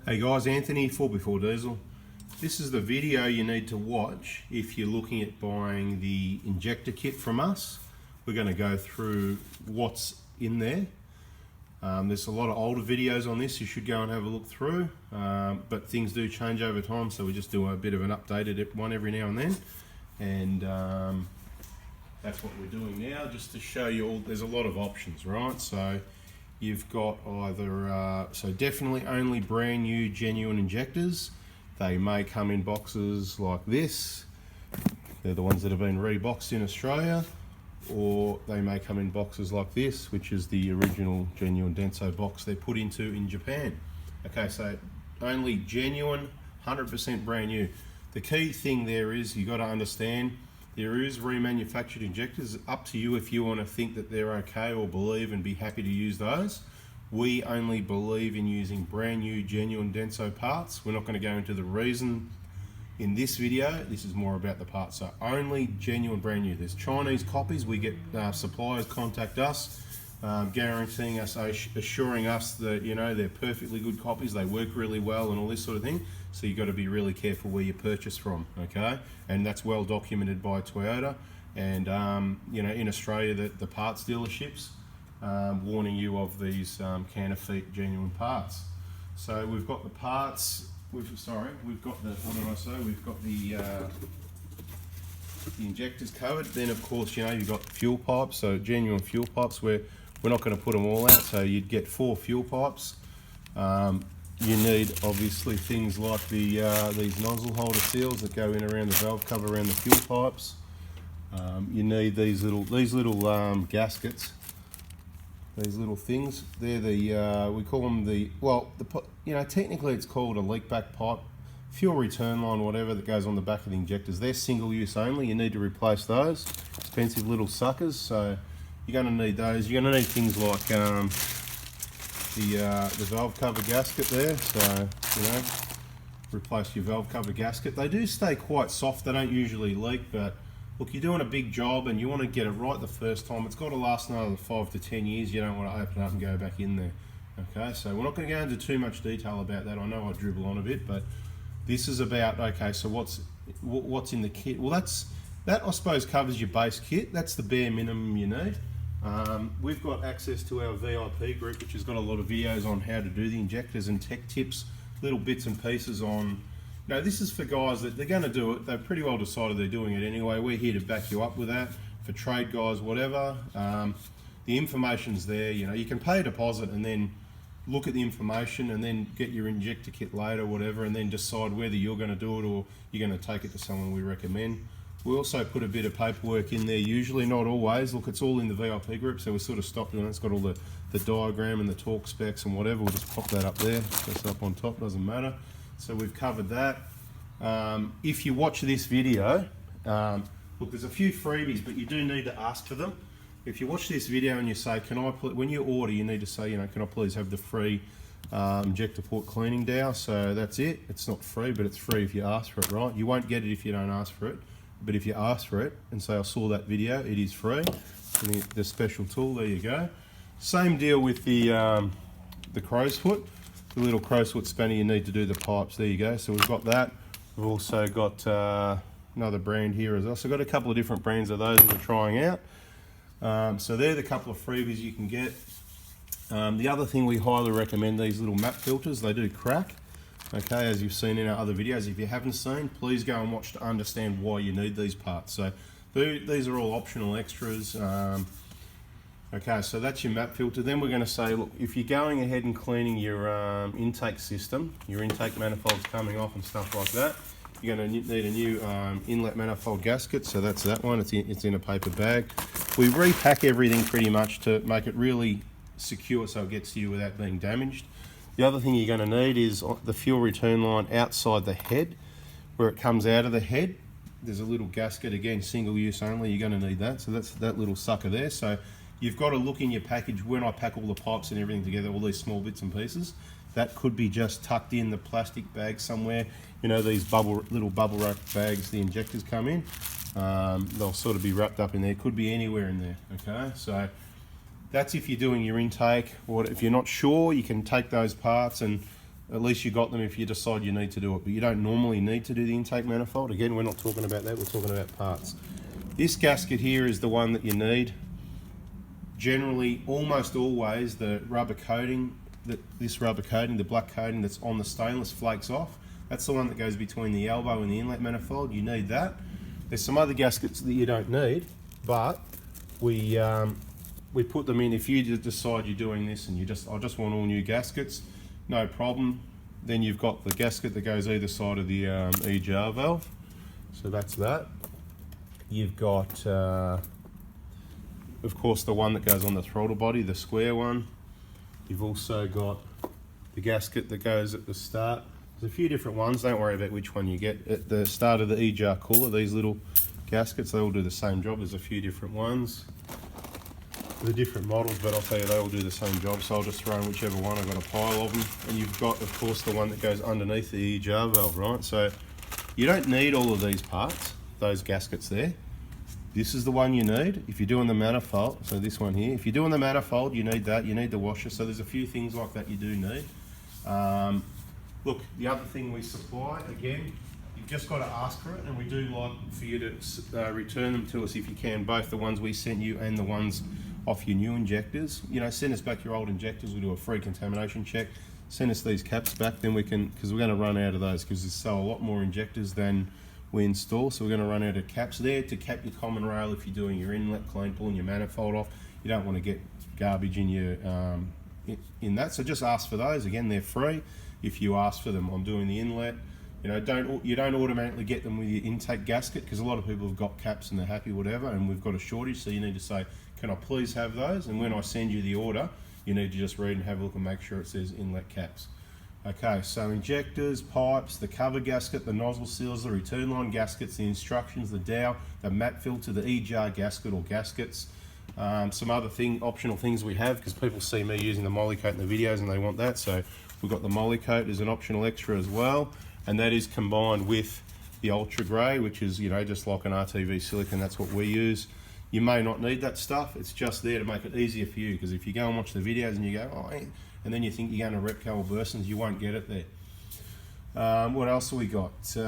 Hey guys, Anthony, 4x4 Diesel. This is the video you need to watch if you're looking at buying the injector kit from us. We're going to go through what's in there. There's a lot of older videos on this you should go and have a look through, but things do change over time, so we just do a bit of an updated one every now and then. And that's what we're doing now, just to show you all. There's a lot of options, right? So you've got either, so definitely only brand new genuine injectors. They may come in boxes like this. They're the ones that have been reboxed in Australia, or they may come in boxes like this, which is the original genuine Denso box they're put into in Japan. Okay, so only genuine, 100% brand new. The key thing there is you got to understand there is remanufactured injectors. It's up to you if you want to think that they're okay or believe and be happy to use those. We only believe in using brand new genuine Denso parts. We're not going to go into the reason in this video. This is more about the parts. So only genuine brand new. There's Chinese copies. We get suppliers contact us, guaranteeing us, assuring us that, you know, they're perfectly good copies, they work really well and all this sort of thing. So you've got to be really careful where you purchase from, okay? And that's well documented by Toyota and, you know, in Australia, the parts dealerships, warning you of these counterfeit genuine parts. So we've got the parts, we've got the, what did I say? We've got the injectors covered. Then of course, you know, you've got fuel pipes, so genuine fuel pipes where we're not going to put them all out, so you'd get 4 fuel pipes. You need obviously things like the these nozzle holder seals that go in around the valve cover around the fuel pipes. You need these little gaskets. These little things. They're the we call them the, well, you know, technically it's called a leak back pipe, fuel return line, whatever, that goes on the back of the injectors. They're single use only. You need to replace those. Expensive little suckers. So you're going to need those. You're going to need things like the valve cover gasket there, so, you know, replace your valve cover gasket. They do stay quite soft, they don't usually leak, but look, you're doing a big job and you want to get it right the first time. It's got to last another 5 to 10 years. You don't want to open it up and go back in there. Okay, so we're not going to go into too much detail about that. I know I dribble on a bit, but this is about, okay, so what's in the kit? Well, that I suppose covers your base kit. That's the bare minimum you need. We've got access to our VIP group, which has got a lot of videos on how to do the injectors and tech tips, little bits and pieces on. Now, this is for guys that they're going to do it. They've pretty well decided they're doing it anyway. We're here to back you up with that. For trade guys, whatever, the information's there. You know, you can pay a deposit and then look at the information and then get your injector kit later, whatever, and then decide whether you're going to do it or you're going to take it to someone we recommend. We also put a bit of paperwork in there, usually, not always. Look, it's all in the VIP group, so we sort of stopped doing it. It's got all the diagram and the torque specs and whatever. We'll just pop that up there, just up on top, doesn't matter. So we've covered that. If you watch this video, look, there's a few freebies, but you do need to ask for them. If you watch this video and you say, when you order, you need to say, you know, can I please have the free injector port cleaning dowel? So that's it. It's not free, but it's free if you ask for it, right? You won't get it if you don't ask for it. But if you ask for it and say I saw that video, it is free. The special tool, there you go. Same deal with the crow's foot, the little crow's foot spanner you need to do the pipes. There you go. So we've got that. We've also got another brand here as well. So I've got a couple of different brands of those that we're trying out. So they're the couple of freebies you can get. The other thing, we highly recommend these little map filters. They do crack. Okay, as you've seen in our other videos. If you haven't seen, please go and watch to understand why you need these parts. So these are all optional extras. Okay, so that's your map filter. Then we're going to say, look, if you're going ahead and cleaning your intake system, your intake manifolds coming off and stuff like that, you're going to need a new inlet manifold gasket. So that's that one. It's in a paper bag. We repack everything pretty much to make it really secure so it gets to you without being damaged. The other thing you're going to need is the fuel return line outside the head, where it comes out of the head. There's a little gasket, again, single use only. You're going to need that. So that's that little sucker there. So you've got to look in your package when I pack all the pipes and everything together, all these small bits and pieces. That could be just tucked in the plastic bag somewhere. You know, these little bubble wrap bags the injectors come in. They'll sort of be wrapped up in there. Could be anywhere in there. Okay, so That's if you're doing your intake, or if you're not sure, you can take those parts and at least you got them if you decide you need to do it, but you don't normally need to do the intake manifold. Again, we're not talking about that, we're talking about parts. This gasket here is the one that you need. Generally, almost always, the rubber coating, this rubber coating, the black coating that's on the stainless flakes off. That's the one that goes between the elbow and the inlet manifold. You need that. There's some other gaskets that you don't need, but we put them in. If you decide you're doing this and I just want all new gaskets, no problem. Then you've got the gasket that goes either side of the EJR valve. So that's that. You've got, of course, the one that goes on the throttle body, the square one. You've also got the gasket that goes at the start. There's a few different ones. Don't worry about which one you get. At the start of the EJR cooler, these little gaskets, they all do the same job. There's a few different ones. The different models, but I'll tell you, they all do the same job, so I'll just throw in whichever one. I've got a pile of them. And you've got, of course, the one that goes underneath the EJR valve, right? So you don't need all of these parts, those gaskets there. This is the one you need if you're doing the manifold. So this one here, if you're doing the manifold, you need that. You need the washer. So there's a few things like that you do need. Look, the other thing we supply, again, you've just got to ask for it, and we do like for you to return them to us if you can, both the ones we sent you and the ones off your new injectors. You know, send us back your old injectors. We'll do a free contamination check. Send us these caps back, then we can, because we're going to run out of those, because there's so a lot more injectors than we install. So we're going to run out of caps there to cap your common rail if you're doing your inlet clean, pulling your manifold off. You don't want to get garbage in your in that. So just ask for those. Again, they're free if you ask for them. I'm doing the inlet. You know, you don't automatically get them with your intake gasket, because a lot of people have got caps and they're happy, whatever, and we've got a shortage. So you need to say, can I please have those? And when I send you the order, you need to just read and have a look and make sure it says inlet caps. Okay, so injectors, pipes, the cover gasket, the nozzle seals, the return line gaskets, the instructions, the dowel, the mat filter, the EJR gasket or gaskets. Some other optional things we have, because people see me using the moly coat in the videos and they want that. So we've got the moly coat as an optional extra as well, and that is combined with the ultra grey, which is, you know, just like an RTV silicone. That's what we use. You may not need that stuff. It's just there to make it easier for you, because if you go and watch the videos and you go, oh, and then you think you're going to Repco or Bursons, you won't get it there. What else have we got? You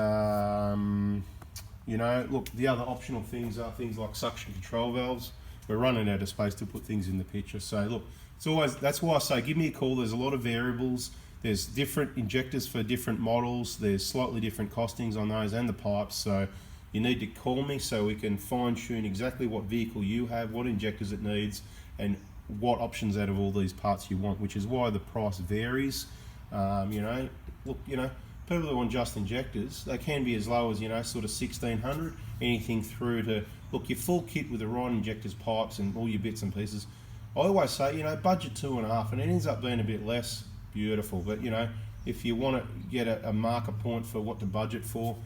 know, look, the other optional things are things like suction control valves. We're running out of space to put things in the picture. So look, it's always, that's why I say give me a call. There's a lot of variables. There's different injectors for different models. There's slightly different costings on those and the pipes. So you need to call me so we can fine tune exactly what vehicle you have, what injectors it needs, and what options out of all these parts you want, which is why the price varies. You know, look, you know, people that want just injectors, they can be as low as, you know, sort of 1,600, anything through to, look, your full kit with the right injectors, pipes, and all your bits and pieces. I always say, you know, budget 2.5, and it ends up being a bit less, beautiful. But, you know, if you want to get a marker point for what to budget for,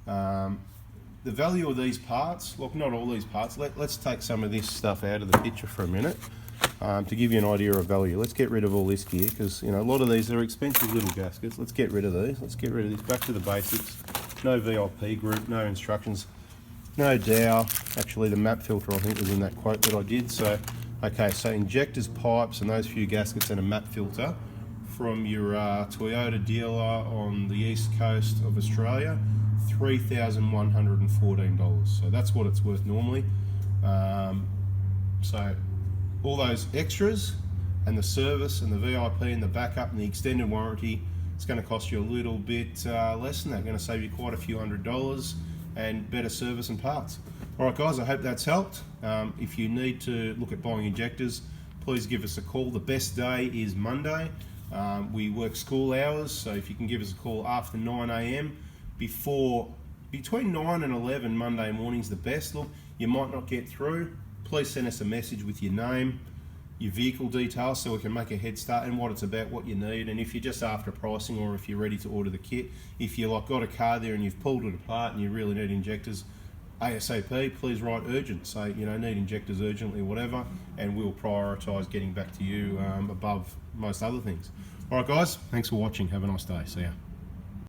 the value of these parts, look, not all these parts, let's take some of this stuff out of the picture for a minute. To give you an idea of value, let's get rid of all this gear, because, you know, a lot of these are expensive little gaskets. Let's get rid of these. Let's get rid of this. Back to the basics. No VIP group, no instructions, no dowel. Actually, the map filter I think was in that quote that I did. So, okay, so injectors, pipes, and those few gaskets and a map filter from your Toyota dealer on the east coast of Australia, $3,114. So that's what it's worth normally. So all those extras and the service and the VIP and the backup and the extended warranty, it's going to cost you a little bit less than that. Going to save you quite a few $100s and better service and parts. All right, guys, I hope that's helped. If you need to look at buying injectors, please give us a call. The best day is Monday. We work school hours, so if you can give us a call after 9 AM, between 9 and 11 Monday morning's the best. Look, you might not get through. Please send us a message with your name, your vehicle details, so we can make a head start and what it's about, what you need. And if you're just after pricing, or if you're ready to order the kit, if you like got a car there and you've pulled it apart and you really need injectors ASAP, please write urgent. Say, you know, need injectors urgently, whatever, and we'll prioritise getting back to you above most other things. All right, guys, thanks for watching. Have a nice day. See ya.